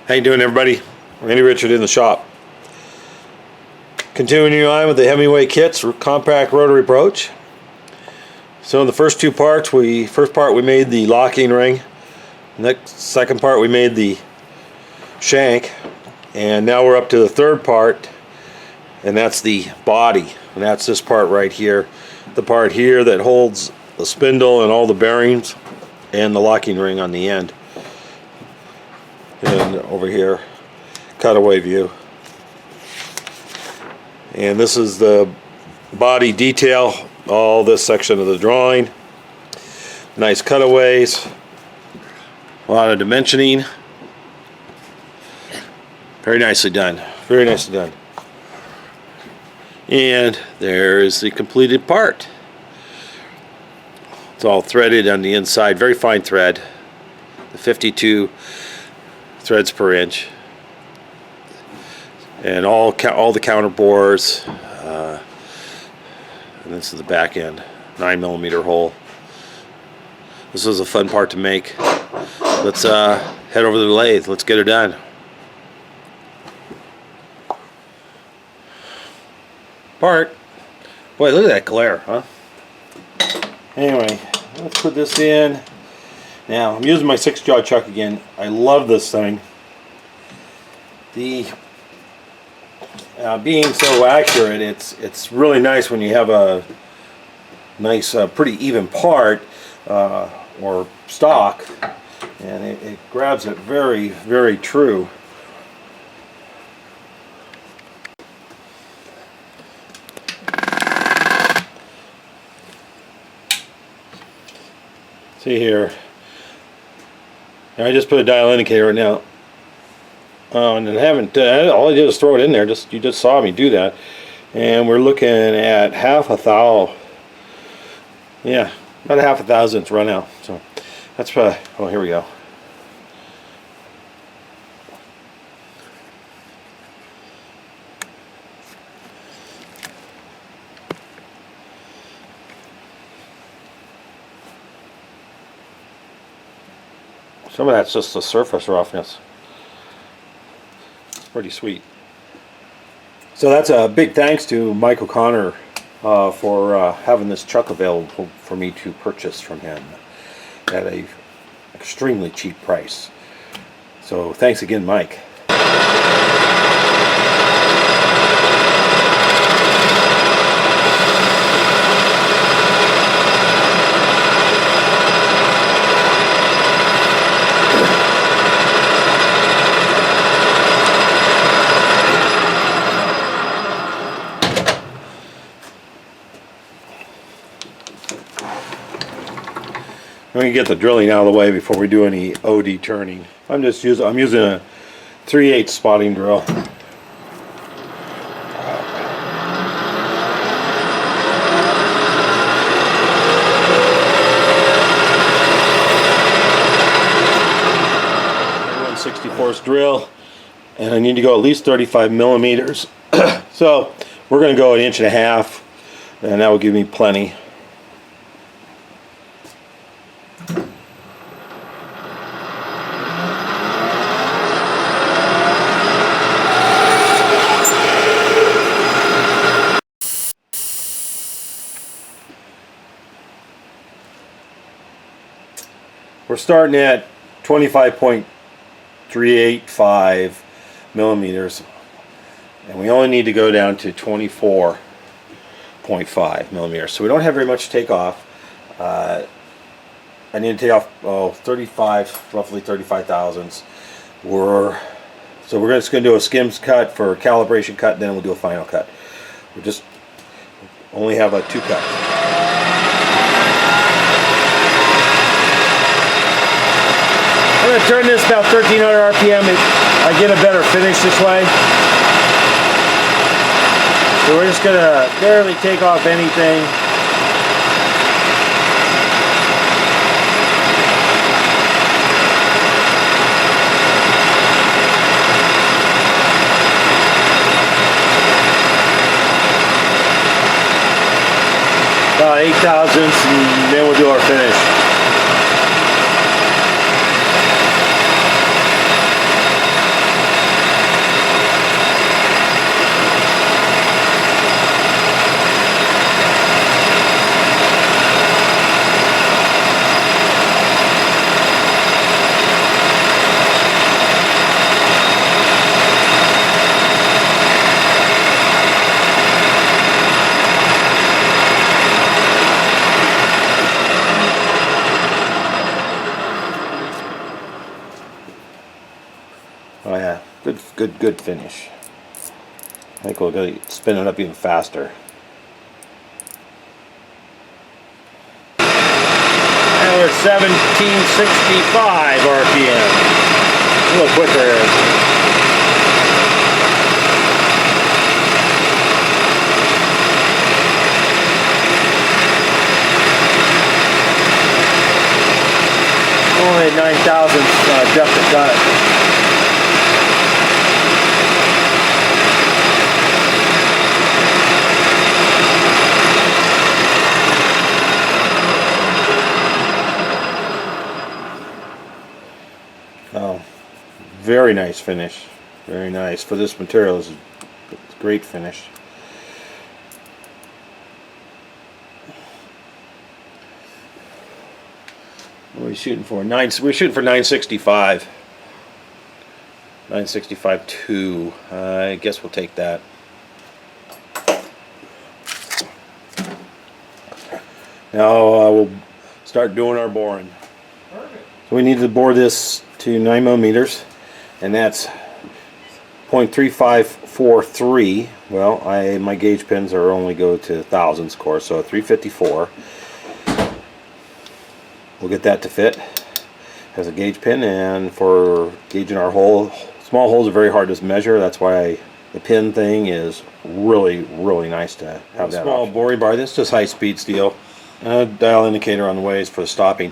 How you doing, everybody? Randy Richard in the shop. Continuing on with the Hemingway Kits compact rotary broach. So in the first two parts, first part we made the locking ring. Second part we made the shank, and now we're up to the third part, and that's the body. And that's this part right here, the part here that holds the spindle and all the bearings, and the locking ring on the end. And over here, cutaway view. And this is the body detail, all this section of the drawing. Nice cutaways, a lot of dimensioning. Very nicely done, very nicely done. And there's the completed part. It's all threaded on the inside, very fine thread, the 52 threads per inch, and all the counter bores, and this is the back end, 9mm hole. This was a fun part to make. Let's head over to the lathe. Let's get her done. Part. Boy, look at that glare, huh? Anyway, let's put this in. Now, I'm using my 6-jaw chuck again. I love this thing. The being so accurate, it's really nice when you have a nice, pretty even part or stock, and it grabs it very, very true. See here. I just put a dial indicator right now, and I haven't. All I did was throw it in there. You just saw me do that, and we're looking at half a thou. Yeah, about a half a thousandth run out. So that's probably. Oh, here we go. Some of that's just the surface roughness. It's pretty sweet. So that's a big thanks to Mike O'Connor for having this chuck available for me to purchase from him at a extremely cheap price. So thanks again, Mike. I'm going to get the drilling out of the way before we do any OD turning. I'm using a 3/8 spotting drill. I'm 1/64 drill, and I need to go at least 35mm. So we're going to go 1.5 inches, and that will give me plenty. We're starting at 25.385mm, and we only need to go down to 24.5mm. So we don't have very much to take off. I need to take off roughly 35 thousandths. So we're just going to do a skims cut for a calibration cut, and then we'll do a final cut. We just only have a 2 cut. I'm going to turn this about 1300 RPM. I get a better finish this way. So we're just going to barely take off anything. About 8 thousandths, and then we'll do our finish. Oh yeah, good finish. I think we'll go spin it up even faster. And we're at 1765 RPM. A little quicker here. Only 9,000 depth of cut. Oh, very nice finish. Very nice for this material. It's a great finish. What are we shooting for? We're shooting for 965. 965.2. I guess we'll take that. Now we'll start doing our boring. Perfect. So we need to bore this to 9 millimeters, and that's 0.3543. Well, my gauge pins are only go to thousandths, of course, so 354. We'll get that to fit as a gauge pin, and for gauging our hole, small holes are very hard to measure. That's why the pin thing is really nice to have that small boring bar. This is just high-speed steel. A dial indicator on the ways for the stopping.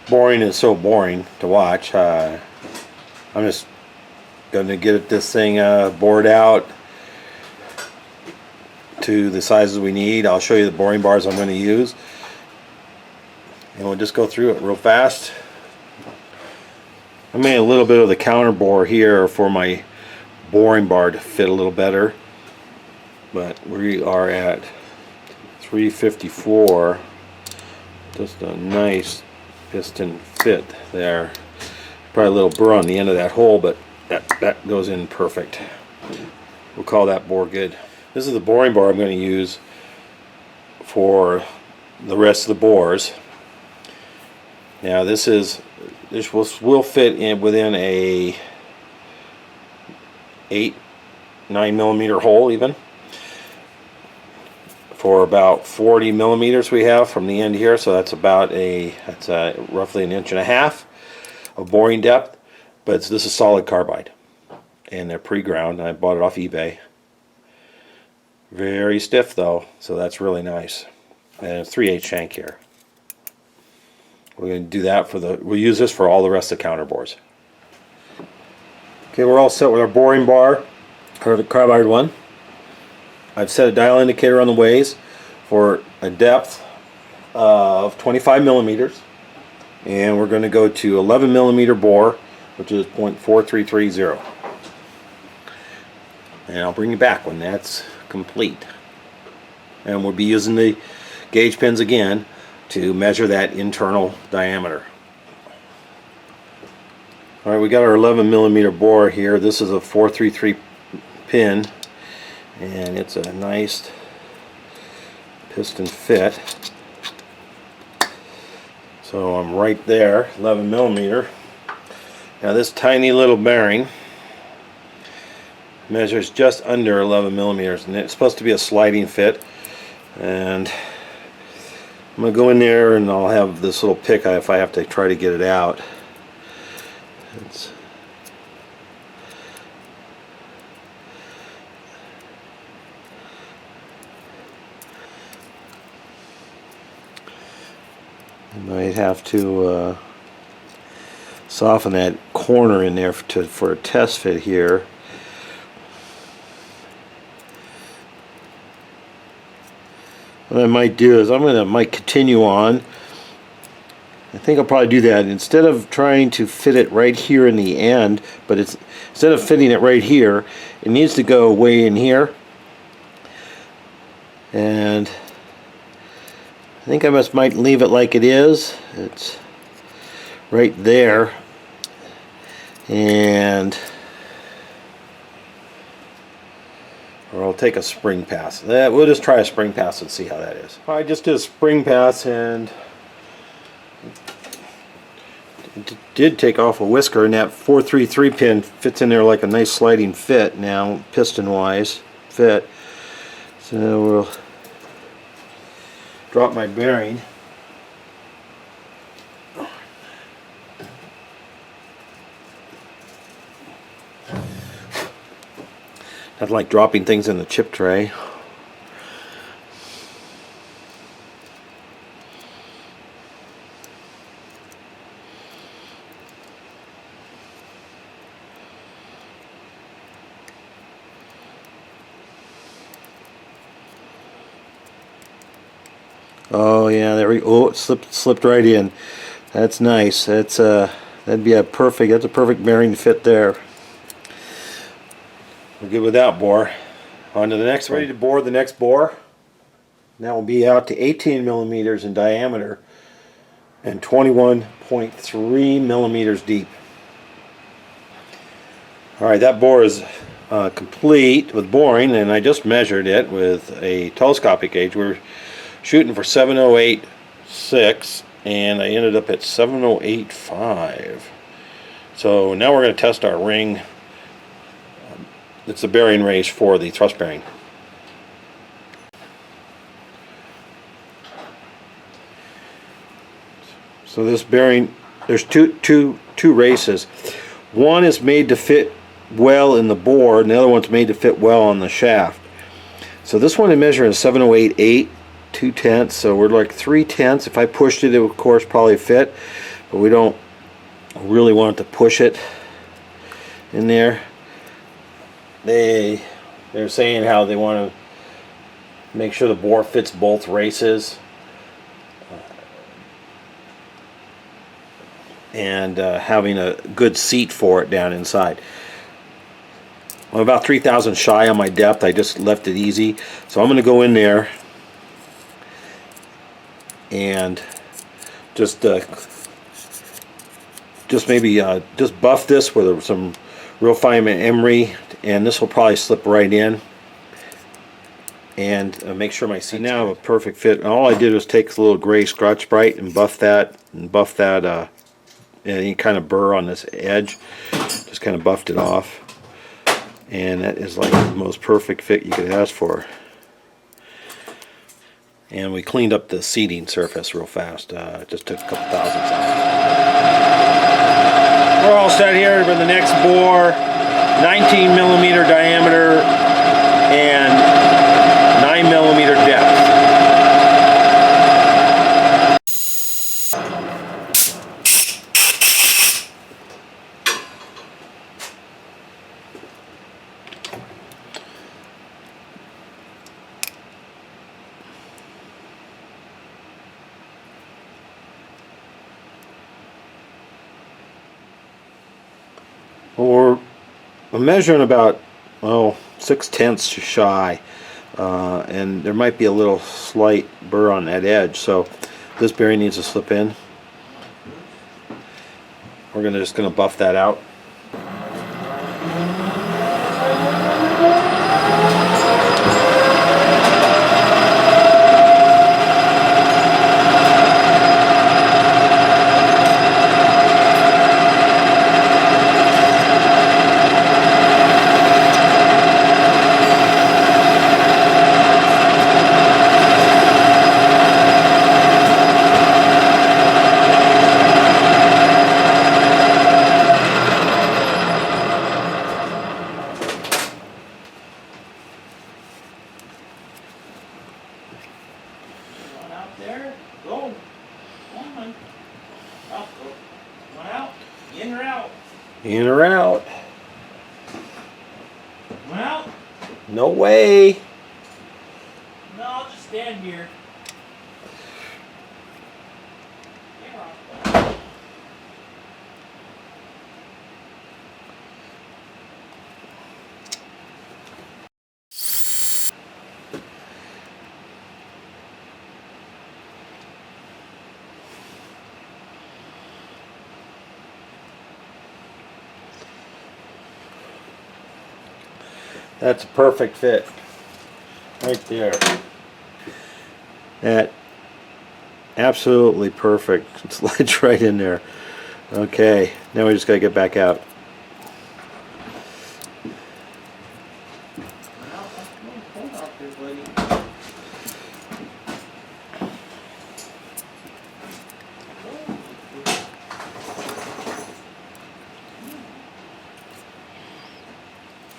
Boring is so boring to watch. I'm just going to get this thing bored out to the sizes we need. I'll show you the boring bars I'm going to use, and we'll just go through it real fast. I made a little bit of the counter bore here for my boring bar to fit a little better, but we are at 354. Just a nice piston fit there. Probably a little burr on the end of that hole, but that goes in perfect. We'll call that bore good. This is the boring bar I'm going to use for the rest of the bores. Now this will fit in within a 8-9 millimeter hole even. For about 40 millimeters we have from the end here, so that's about roughly 1.5 inches of boring depth. But this is solid carbide, and they're pre-ground. I bought it off eBay. Very stiff though, so that's really nice. And 3/8 shank here. We're going to do that we'll use this for all the rest of the counter bores. Okay, we're all set with our boring bar, or the carbide one. I've set a dial indicator on the ways for a depth of 25 millimeters, and we're going to go to 11 millimeter bore, which is 0.4330. And I'll bring you back when that's complete. And we'll be using the gauge pins again to measure that internal diameter. Alright, we got our 11 millimeter bore here. This is a 433 pin, and it's a nice piston fit. So I'm right there, 11 millimeter. Now this tiny little bearing measures just under 11 millimeters, and it's supposed to be a sliding fit. And I'm going to go in there, and I'll have this little pick if I have to try to get it out. I might have to soften that corner in there for a test fit here. What I might do is might continue on. I think I'll probably do that instead of trying to fit it right here in the end. But instead of fitting it right here, it needs to go way in here. And I think I might leave it like it is. It's right there, or I'll take a spring pass. We'll just try a spring pass and see how that is. I just did a spring pass, and it did take off a whisker, and that 433 pin fits in there like a nice sliding fit now, piston wise fit. So we'll drop my bearing. That's like dropping things in the chip tray. Oh yeah, there we go. Oh, it slipped right in. That's nice. That's that'd be a perfect bearing fit there. We're good with that bore. On to the next one. Ready to bore the next bore. That will be out to 18 millimeters in diameter and 21.3 millimeters deep. Alright, that bore is complete with boring, and I just measured it with a telescopic gauge. We're shooting for 708.6 and I ended up at 708.5. So now we're going to test our ring. It's the bearing race for the thrust bearing. So this bearing, there's two races. One is made to fit well in the bore, and the other one's made to fit well on the shaft. So this one I'm measuring is 708.8, 2/10, so we're like 3/10. If I pushed it, it would of course probably fit, but we don't really want to push it in there. They're saying how they want to make sure the bore fits both races, and having a good seat for it down inside. I'm about 3,000 shy on my depth. I just left it easy, so I'm going to go in there and just maybe just buff this with some real fine emery, and this will probably slip right in, and make sure my seat's now have a perfect fit. And all I did was take a little gray Scotch-Brite and buff that any kind of burr on this edge. Just kind of buffed it off, and that is like the most perfect fit you could ask for. And we cleaned up the seating surface real fast. Just took a couple thousandths out. We're all set here for the next bore. 19 millimeter diameter and 9 millimeter depth. Or I'm measuring about 6/10 shy, and there might be a little slight burr on that edge, so this bearing needs to slip in. We're just gonna buff that out. There, go. Come on. Up, go. Come on out. In or out? In or out? Come on out. No way. No, I'll just stand here. That's a perfect fit right there. That absolutely perfect. It slides right in there. Okay, now we just gotta get back out.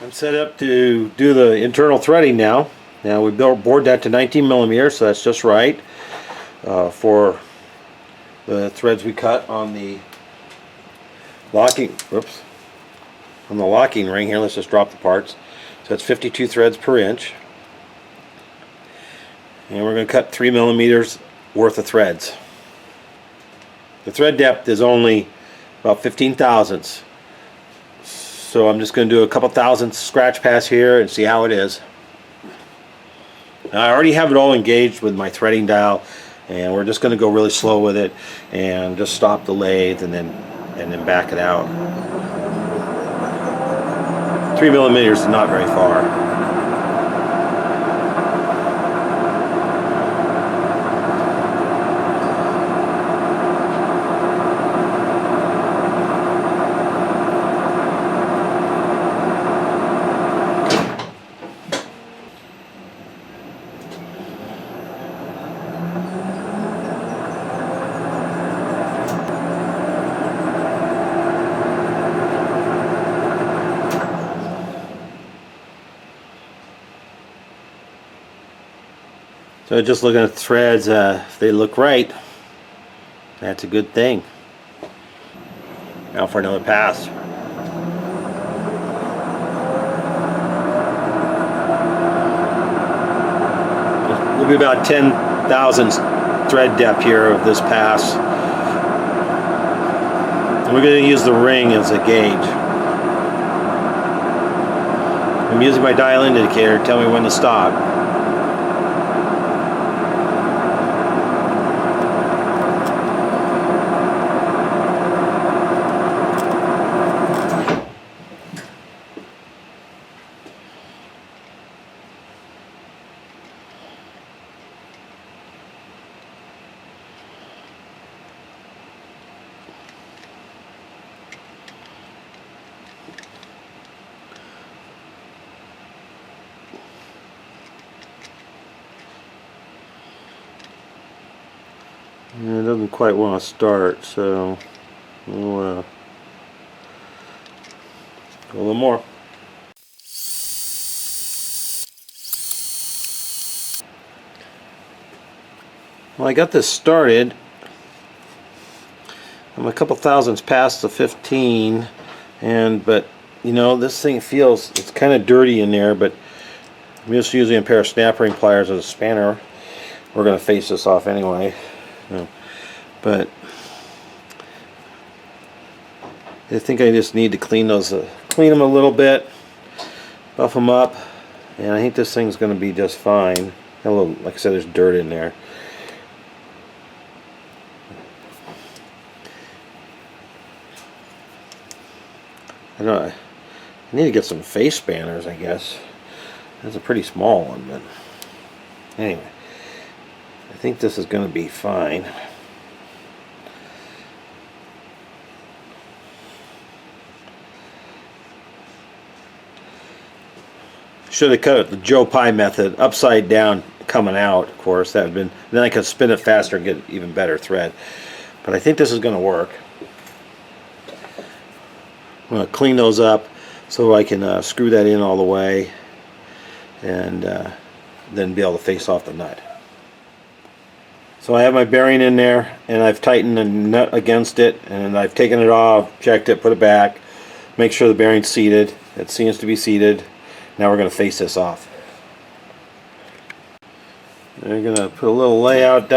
I'm set up to do the internal threading now. Now we bored that to 19 millimeters, so that's just right for the threads we cut on the locking. Whoops. On the locking ring here. Let's just drop the parts. So that's 52 threads per inch, and we're going to cut 3 millimeters worth of threads. The thread depth is only about 15 thousandths. So I'm just going to do a couple thousandths scratch pass here and see how it is. Now I already have it all engaged with my threading dial, and we're just going to go really slow with it and just stop the lathe and then back it out. 3 millimeters is not very far. So just looking at the threads, if they look right, that's a good thing. Now for another pass. It'll be about 10 thousandths thread depth here of this pass. And we're going to use the ring as a gauge. I'm using my dial indicator to tell me when to stop. It doesn't quite want to start, so we'll go a little more. Well, I got this started. I'm a couple thousandths past the 15, but you know, this thing feels, it's kind of dirty in there, but I'm just using a pair of snap ring pliers as a spanner. We're going to face this off anyway. But I think I just need to clean those, clean them a little bit, buff them up, and I think this thing's going to be just fine. A little, like I said, there's dirt in there. I don't know, I need to get some face spanners, I guess. That's a pretty small one, but anyway, I think this is going to be fine. Should have cut it the Joe Pie method, upside down coming out, of course. That would have been, then I could spin it faster and get even better thread. But I think this is going to work. I'm going to clean those up so I can screw that in all the way and then be able to face off the nut. So I have my bearing in there, and I've tightened the nut against it, and I've taken it off, checked it, put it back, make sure the bearing's seated. It seems to be seated. Now we're going to face this off. We're going to put a little layout,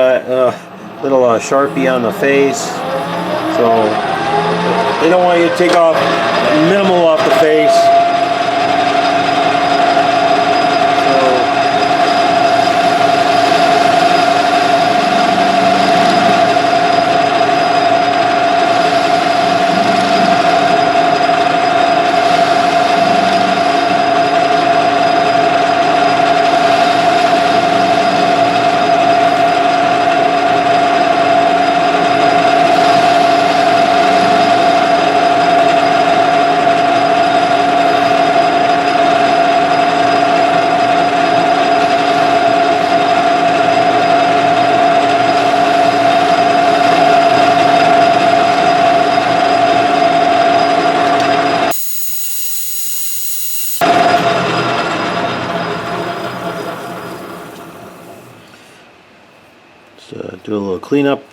little Sharpie on the face. So they don't want you to take off minimal off the face. Do a little cleanup.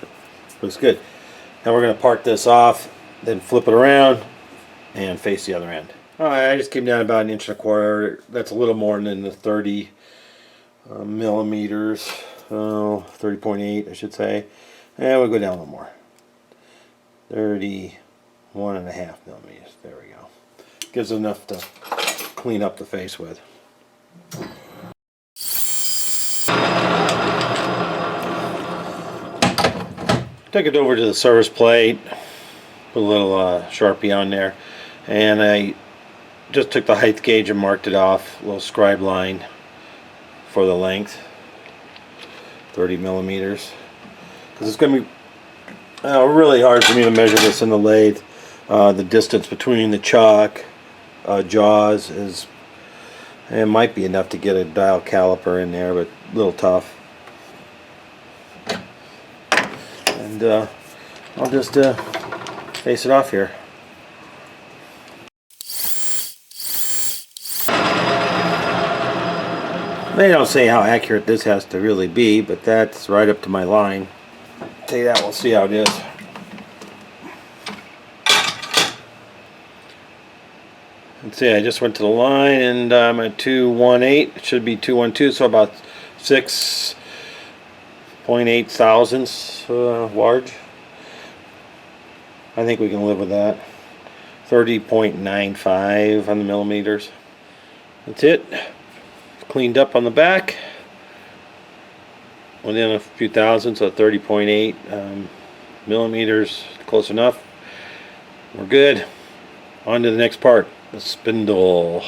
Looks good. Now we're going to park this off, then flip it around and face the other end. Alright, I just came down about 1.25 inches. That's a little more than the 30 millimeters. 30.8 I should say. And we'll go down a little more. 31.5 millimeters. There we go. Gives enough to clean up the face with. Took it over to the service plate, put a little Sharpie on there, and I just took the height gauge and marked it off, a little scribe line for the length, 30 millimeters, because it's going to be really hard for me to measure this in the lathe. The distance between the chalk jaws is, it might be enough to get a dial caliper in there, but a little tough. And I'll just face it off here. They don't say how accurate this has to really be, but that's right up to my line. Take that, we'll see how it is. Let's see, I just went to the line and I'm at 218. It should be 212, so about 6.8 thousandths large. I think we can live with that. 30.95 on the millimeters. That's it. Cleaned up on the back. Within a few thousandths, so 30.8 millimeters, close enough. We're good. On to the next part, the spindle.